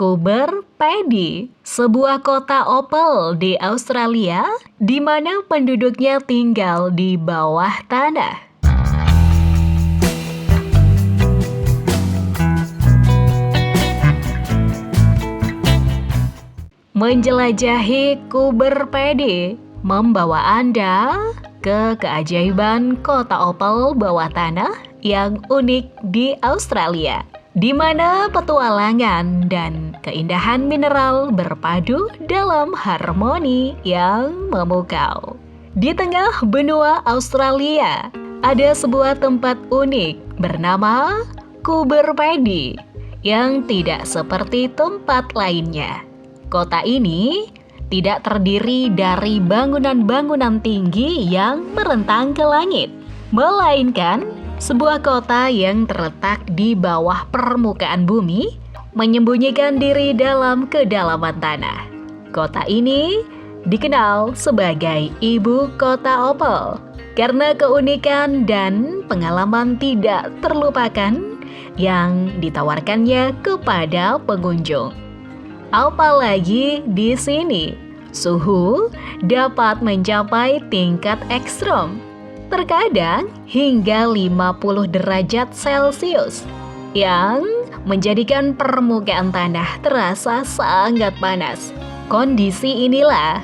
Coober Pedy, sebuah kota opal di Australia di mana penduduknya tinggal di bawah tanah. Menjelajahi Coober Pedy membawa Anda ke keajaiban kota opal bawah tanah yang unik di Australia, di mana petualangan dan keindahan mineral berpadu dalam harmoni yang memukau. Di tengah benua Australia, ada sebuah tempat unik bernama Coober Pedy yang tidak seperti tempat lainnya. Kota ini tidak terdiri dari bangunan-bangunan tinggi yang merentang ke langit, melainkan sebuah kota yang terletak di bawah permukaan bumi, menyembunyikan diri dalam kedalaman tanah. Kota ini dikenal sebagai Ibu Kota Opal karena keunikan dan pengalaman tidak terlupakan yang ditawarkannya kepada pengunjung. Apalagi di sini, suhu dapat mencapai tingkat ekstrem, terkadang hingga 50 derajat Celcius, yang menjadikan permukaan tanah terasa sangat panas. Kondisi inilah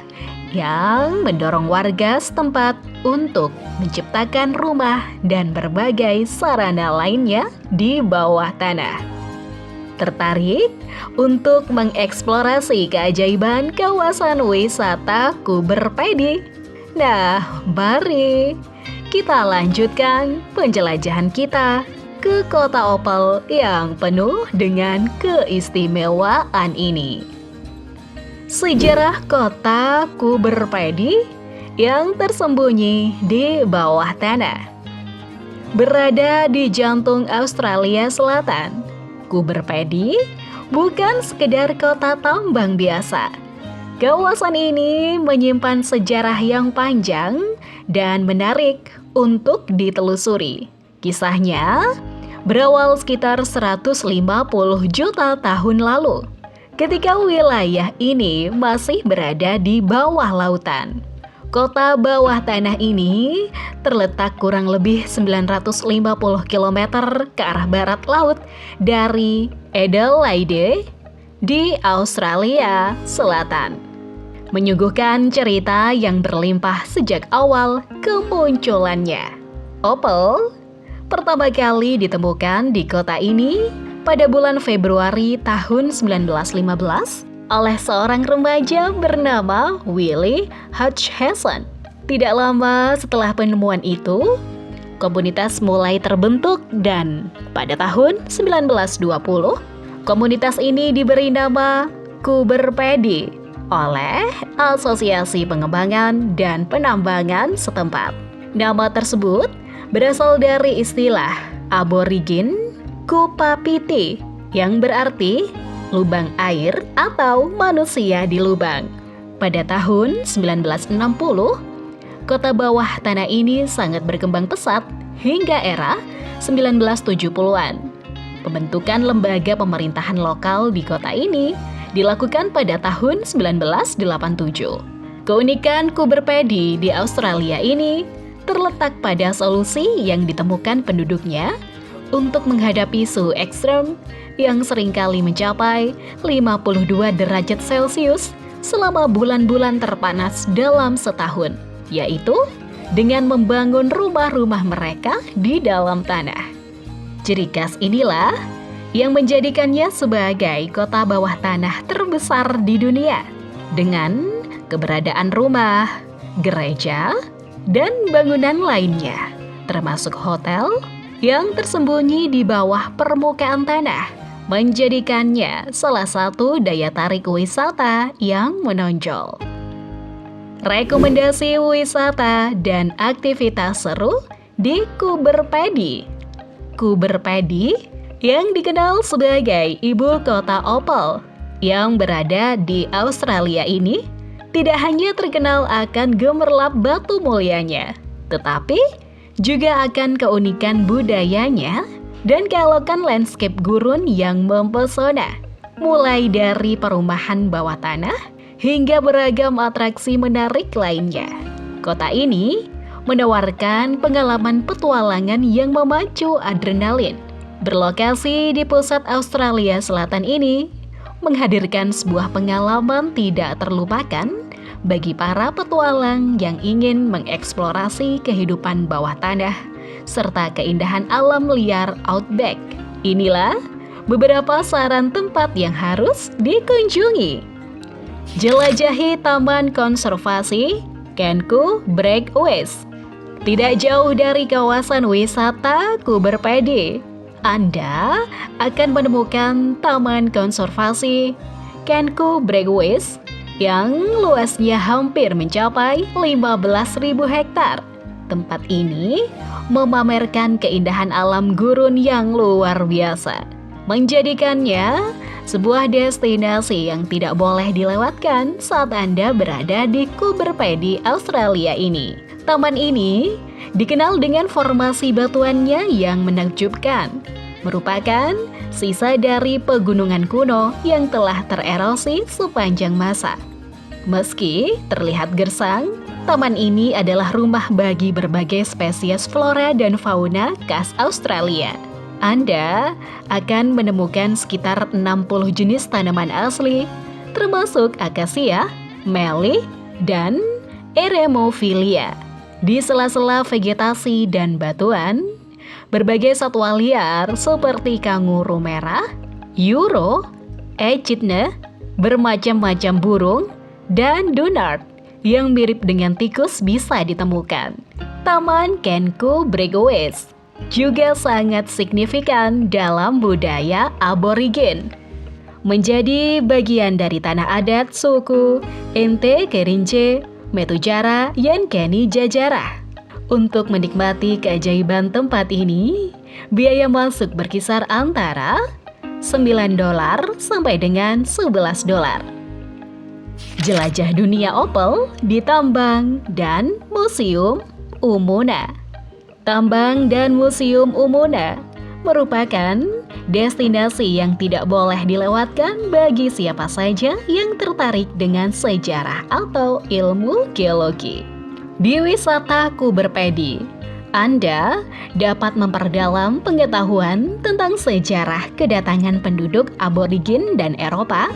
yang mendorong warga setempat untuk menciptakan rumah dan berbagai sarana lainnya di bawah tanah. Tertarik untuk mengeksplorasi keajaiban kawasan wisata Coober Pedy? Nah, mari kita lanjutkan penjelajahan kita ke kota opal yang penuh dengan keistimewaan ini. Sejarah kota Coober Pedy yang tersembunyi di bawah tanah. Berada di jantung Australia Selatan, Coober Pedy bukan sekedar kota tambang biasa. Kawasan ini menyimpan sejarah yang panjang dan menarik untuk ditelusuri. Kisahnya berawal sekitar 150 juta tahun lalu, ketika wilayah ini masih berada di bawah lautan. Kota bawah tanah ini terletak kurang lebih 950 km ke arah barat laut dari Adelaide di Australia Selatan. Menyuguhkan cerita yang berlimpah sejak awal kemunculannya. Opal pertama kali ditemukan di kota ini pada bulan Februari tahun 1915 oleh seorang remaja bernama Willie Hutchison. Tidak lama setelah penemuan itu, komunitas mulai terbentuk dan pada tahun 1920, komunitas ini diberi nama Coober Pedy oleh Asosiasi Pengembangan dan Penambangan setempat. Nama tersebut berasal dari istilah aborigin Kupapiti yang berarti lubang air atau manusia di lubang. Pada tahun 1960, kota bawah tanah ini sangat berkembang pesat hingga era 1970-an. Pembentukan lembaga pemerintahan lokal di kota ini dilakukan pada tahun 1987. Keunikan Coober Pedy di Australia ini terletak pada solusi yang ditemukan penduduknya untuk menghadapi suhu ekstrem yang seringkali mencapai 52 derajat Celcius selama bulan-bulan terpanas dalam setahun, yaitu dengan membangun rumah-rumah mereka di dalam tanah. Ciri khas inilah yang menjadikannya sebagai kota bawah tanah terbesar di dunia, dengan keberadaan rumah, gereja, dan bangunan lainnya, termasuk hotel yang tersembunyi di bawah permukaan tanah, menjadikannya salah satu daya tarik wisata yang menonjol. Rekomendasi wisata dan aktivitas seru di Coober Pedy. Coober Pedy yang dikenal sebagai Ibu Kota Opal yang berada di Australia ini tidak hanya terkenal akan gemerlap batu mulianya, tetapi juga akan keunikan budayanya dan keelokan landscape gurun yang mempesona. mulai dari perumahan bawah tanah hingga beragam atraksi menarik lainnya. Kota ini menawarkan pengalaman petualangan yang memacu adrenalin. Berlokasi di pusat Australia Selatan ini, menghadirkan sebuah pengalaman tidak terlupakan bagi para petualang yang ingin mengeksplorasi kehidupan bawah tanah serta keindahan alam liar outback. Inilah beberapa saran tempat yang harus dikunjungi. Jelajahi Taman Konservasi Kenku Breakaways. Tidak jauh dari kawasan wisata Coober Pedy, Anda akan menemukan Taman Konservasi Kenku Breakaways yang luasnya hampir mencapai 15.000 hektar. Tempat ini memamerkan keindahan alam gurun yang luar biasa, menjadikannya sebuah destinasi yang tidak boleh dilewatkan saat Anda berada di Coober Pedy, Australia ini. Taman ini dikenal dengan formasi batuannya yang menakjubkan, merupakan sisa dari pegunungan kuno yang telah tererosi sepanjang masa. Meski terlihat gersang, taman ini adalah rumah bagi berbagai spesies flora dan fauna khas Australia. Anda akan menemukan sekitar 60 jenis tanaman asli, termasuk akasia, meli, dan eremophilia. Di sela-sela vegetasi dan batuan, berbagai satwa liar seperti kanguru merah, euro, echidna, bermacam-macam burung, dan dunard yang mirip dengan tikus bisa ditemukan. Taman Kenku Breakaways juga sangat signifikan dalam budaya aborigin, menjadi bagian dari tanah adat suku Ente Kerince, Metujara, Yankeni Jajarah. Untuk menikmati keajaiban tempat ini, biaya masuk berkisar antara $9 sampai dengan $11. Jelajah dunia opal di Tambang dan Museum Umuna. Tambang dan Museum Umuna merupakan destinasi yang tidak boleh dilewatkan bagi siapa saja yang tertarik dengan sejarah atau ilmu geologi. Di wisata Coober Pedy, Anda dapat memperdalam pengetahuan tentang sejarah kedatangan penduduk aborigin dan Eropa,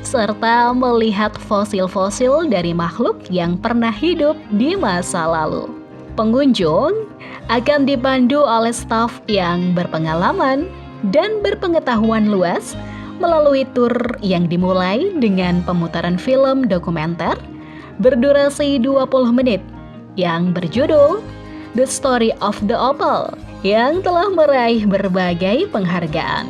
serta melihat fosil-fosil dari makhluk yang pernah hidup di masa lalu. Pengunjung akan dipandu oleh staf yang berpengalaman dan berpengetahuan luas melalui tur yang dimulai dengan pemutaran film dokumenter berdurasi 20 menit yang berjudul The Story of the Opal yang telah meraih berbagai penghargaan.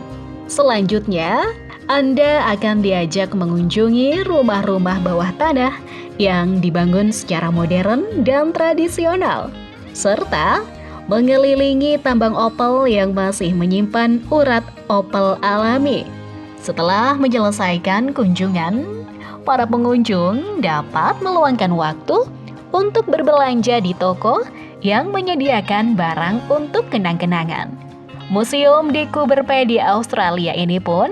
Selanjutnya, Anda akan diajak mengunjungi rumah-rumah bawah tanah yang dibangun secara modern dan tradisional, serta mengelilingi tambang opal yang masih menyimpan urat opal alami. Setelah menyelesaikan kunjungan, para pengunjung dapat meluangkan waktu untuk berbelanja di toko yang menyediakan barang untuk kenang-kenangan. Museum di Coober Pedy, Australia ini pun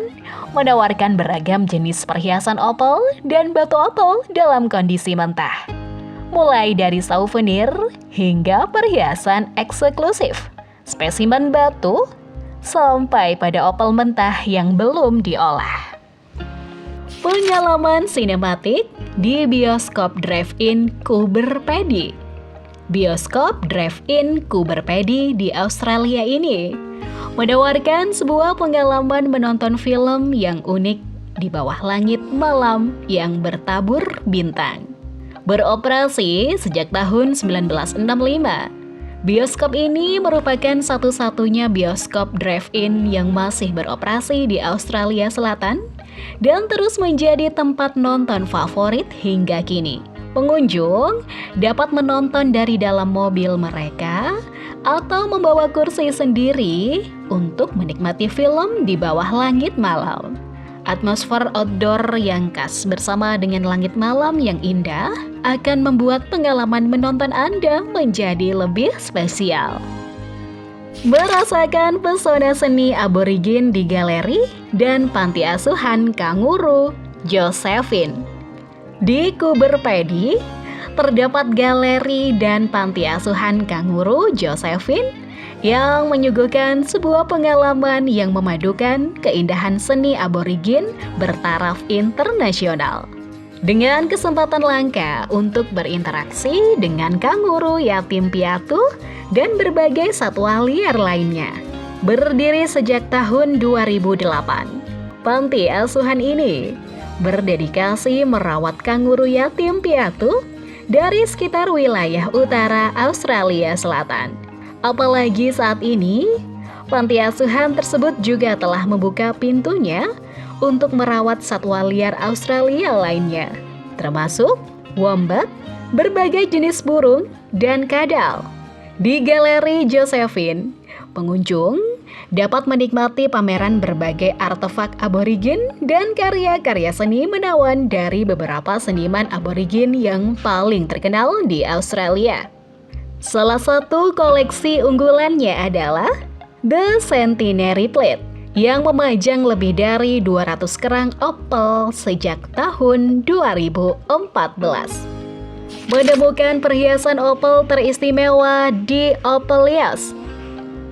menawarkan beragam jenis perhiasan opal dan batu opal dalam kondisi mentah. Mulai dari souvenir hingga perhiasan eksklusif, spesimen batu, sampai pada opal mentah yang belum diolah. Pengalaman sinematik di Bioskop Drive-In Coober Pedy. Bioskop Drive-In Coober Pedy di Australia ini menawarkan sebuah pengalaman menonton film yang unik di bawah langit malam yang bertabur bintang. Beroperasi sejak tahun 1965, bioskop ini merupakan satu-satunya bioskop drive-in yang masih beroperasi di Australia Selatan dan terus menjadi tempat nonton favorit hingga kini. Pengunjung dapat menonton dari dalam mobil mereka atau membawa kursi sendiri untuk menikmati film di bawah langit malam. Atmosfer outdoor yang khas bersama dengan langit malam yang indah akan membuat pengalaman menonton Anda menjadi lebih spesial. Merasakan pesona seni aborigin di galeri dan panti asuhan kanguru Josephine. Di Coober-Pedy, terdapat galeri dan panti asuhan kanguru Josephine yang menyuguhkan sebuah pengalaman yang memadukan keindahan seni aborigin bertaraf internasional. Dengan kesempatan langka untuk berinteraksi dengan kanguru yatim piatu dan berbagai satwa liar lainnya. Berdiri sejak tahun 2008, panti asuhan ini berdedikasi merawat kanguru yatim piatu dari sekitar wilayah utara Australia Selatan. Apalagi saat ini, panti asuhan tersebut juga telah membuka pintunya untuk merawat satwa liar Australia lainnya, termasuk wombat, berbagai jenis burung, dan kadal. Di Galeri Josephine, pengunjung dapat menikmati pameran berbagai artefak aborigin dan karya-karya seni menawan dari beberapa seniman aborigin yang paling terkenal di Australia. Salah satu koleksi unggulannya adalah The Centenary Plate, yang memajang lebih dari 200 kerang opal sejak tahun 2014. Menemukan perhiasan opal teristimewa di Opalios.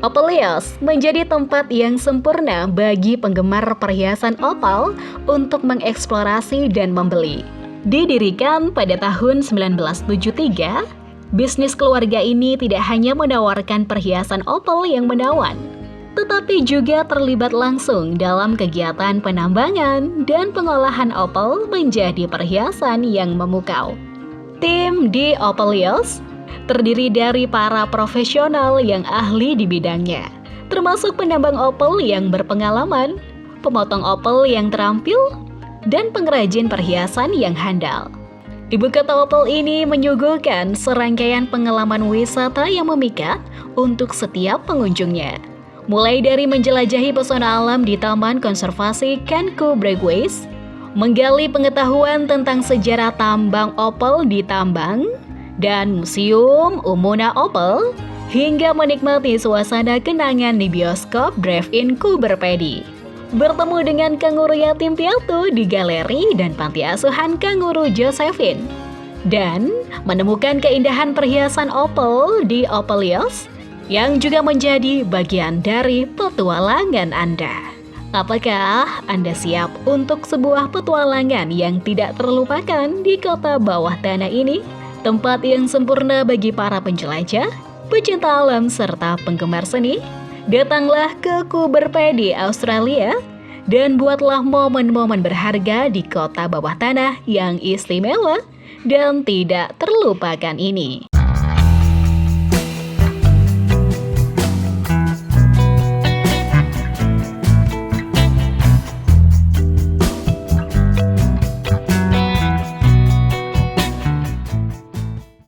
Opalios menjadi tempat yang sempurna bagi penggemar perhiasan opal untuk mengeksplorasi dan membeli. Didirikan pada tahun 1973, bisnis keluarga ini tidak hanya menawarkan perhiasan opal yang menawan, tetapi juga terlibat langsung dalam kegiatan penambangan dan pengolahan opal menjadi perhiasan yang memukau. Tim di Opalios terdiri dari para profesional yang ahli di bidangnya, termasuk penambang opal yang berpengalaman, pemotong opal yang terampil, dan pengrajin perhiasan yang handal. Ibu kota opal ini menyuguhkan serangkaian pengalaman wisata yang memikat untuk setiap pengunjungnya. Mulai dari menjelajahi pesona alam di Taman Konservasi Kenku Breakways, menggali pengetahuan tentang sejarah tambang opal di tambang, dan Museum Umuna Opal, hingga menikmati suasana kenangan di bioskop Drive-In Coober-Pedy. Bertemu dengan kanguru yatim piatu di galeri dan panti asuhan kanguru Josephine, dan menemukan keindahan perhiasan opal di Opalios yang juga menjadi bagian dari petualangan Anda. Apakah Anda siap untuk sebuah petualangan yang tidak terlupakan di kota bawah tanah ini? Tempat yang sempurna bagi para penjelajah, pecinta alam, serta penggemar seni. Datanglah ke Coober-Pedy, Australia, dan buatlah momen-momen berharga di kota bawah tanah yang istimewa dan tidak terlupakan ini.